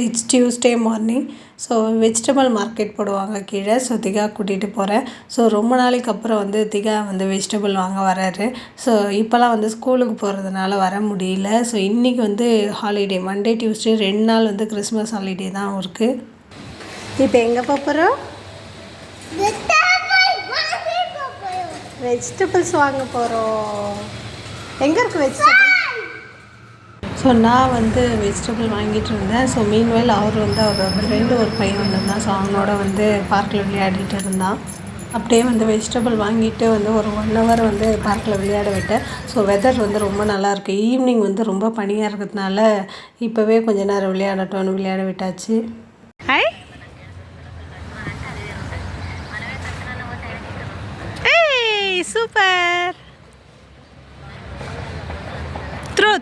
It's Tuesday morning. So vegetable market போடுவாங்க கீழே. So திகா கூட்டிகிட்டு போகிறேன். ஸோ ரொம்ப நாளைக்கு அப்புறம் வந்து திகா வந்து வெஜிடபிள் வாங்க வராரு. ஸோ இப்போலாம் வந்து ஸ்கூலுக்கு போகிறதுனால வர முடியல. ஸோ இன்றைக்கி வந்து ஹாலிடே, மண்டே டியூஸ்டே 2 நாள் வந்து கிறிஸ்மஸ் ஹாலிடே தான் இருக்குது. இப்போ எங்கே போகிறோம்? வெஜிடபிள்ஸ் வாங்க போகிறோம். எங்கே இருக்குது வெஜிடபிள்? ஸோ நான் வந்து வெஜிடபிள் வாங்கிட்டு இருந்தேன். ஸோ மீன்வேல் அவர் வந்து அவரோட ஃப்ரெண்டு ஒரு பையன் வந்திருந்தான். ஸோ அவனோட வந்து பார்க்கில் விளையாடிட்டு இருந்தான். அப்படியே வந்து வெஜிடபிள் வாங்கிட்டு வந்து ஒரு 1 ஹவர் வந்து பார்க்கில் விளையாட விட்டேன். ஸோ வெதர் வந்து ரொம்ப நல்லாயிருக்கு. ஈவினிங் வந்து ரொம்ப பனியாக இருக்கிறதுனால இப்போவே கொஞ்ச நேரம் விளையாடட்டோன்னு விளையாட விட்டாச்சு. Super. Throw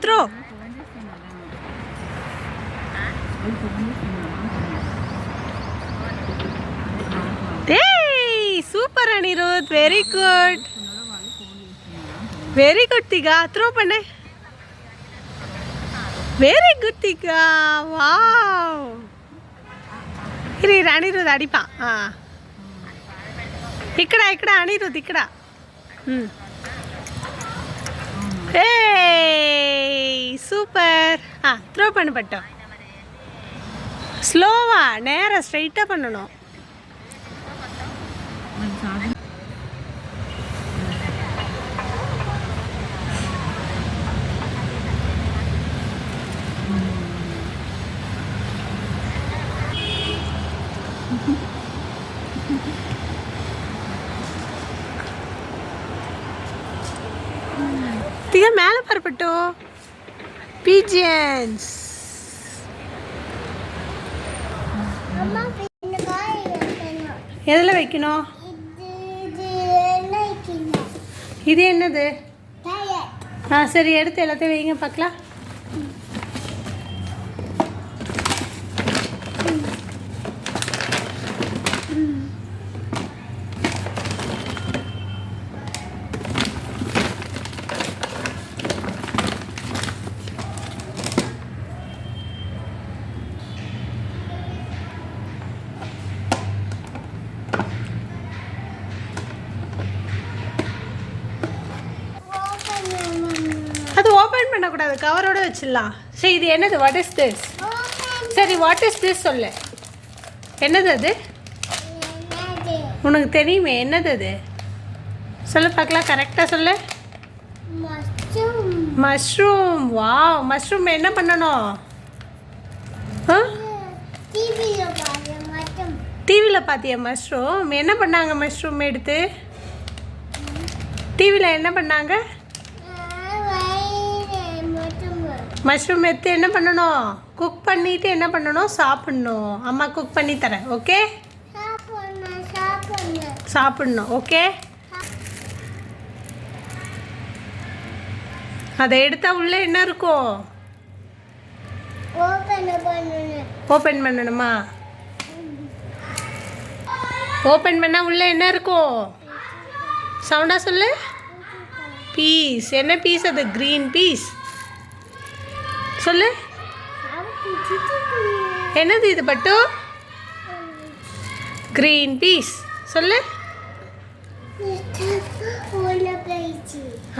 super Anirudh, very good திகா. த்ரோ பண்ணு. வெரி குட் திகா. வாவ். இரு அனிருத் அடிப்பான். இக்கடா அனிருத் இக்கடா. சூப்பர். த்ரோ பண்ணு பட்டோம். ஸ்லோவா, நேராக ஸ்ட்ரைட்டாக பண்ணணும். திகா மேலே பரப்பட்டோம். பீஜன்ஸ். எதில் வைக்கணும்? இது என்னது? சரி, எடுத்து எல்லாத்தையும் வைங்க பார்க்கலாம். அது ஓப்பன் பண்ணக்கூடாது, கவரோடு வச்சிடலாம். சரி, இது என்னது? What is this? சரி, வாட் இஸ் திஸ் சொல்லு. என்னது அது? உனக்கு தெரியுமே என்னது அது? சொல்லு பார்க்கலாம், கரெக்டாக சொல்லு. மஷ்ரூம். வாவ். மஷ்ரூம் என்ன பண்ணணும்? டிவியில் பார்த்தியா மஷ்ரூம்? என்ன பண்ணாங்க மஷ்ரூம் எடுத்து? டிவியில் என்ன பண்ணாங்க? மஷ்ரூம் எடுத்து என்ன பண்ணணும்? குக் பண்ணிவிட்டு என்ன பண்ணணும்? சாப்பிட்ணும். அம்மா குக் பண்ணி தரேன். ஓகே? சாப்பிட்ணும். ஓகே? அதை எடுத்தால் உள்ளே என்ன இருக்கும்? ஓப்பன் பண்ணணுமா? ஓப்பன் பண்ணால் உள்ளே என்ன இருக்கும்? சவுண்டாக சொல்லு. பீஸ். என்ன பீஸ் அது? Green peas. சொல்லு. என்னது இது பட்டு? Green peas. சொல்லு.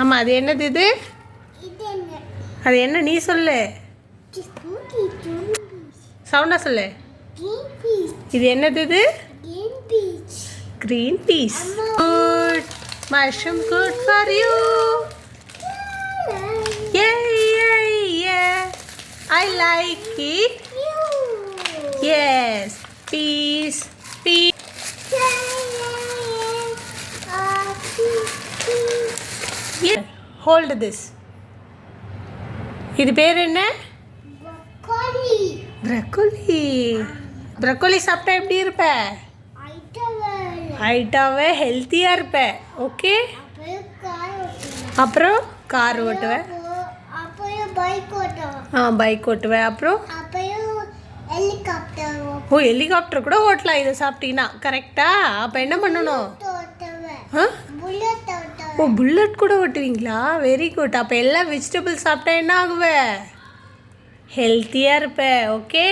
ஆமாம், அது என்னது இது? அது என்ன நீ சொல்லு. சவுண்டா சொல்லு. இது என்னது இது? Green peas. Good. Mushroom good for you. I like it. Yes. Peace. Yeah. Hold this. இது பேர் என்ன? ப்ரக்கோலி சாப்பிட்டா எப்படி இருப்ப? ஹைட்டாவே ஹெல்த்தியாக இருப்ப. ஓகே? அப்புறம் கார் ஓட்டுவேன். பைக் ஓட்டுவேன். அப்புறம் ஹெலிகாப்டர் கூட ஓட்டலாம் இதை சாப்பிட்டீங்கன்னா. கரெக்டா? அப்போ என்ன பண்ணணும்? புல்லட் கூட ஓட்டுவீங்களா? Very good. அப்போ எல்லாம் வெஜிடபிள்ஸ் சாப்பிட்டா என்ன ஆகுவே? ஹெல்த்தியாக இருப்ப. ஓகே?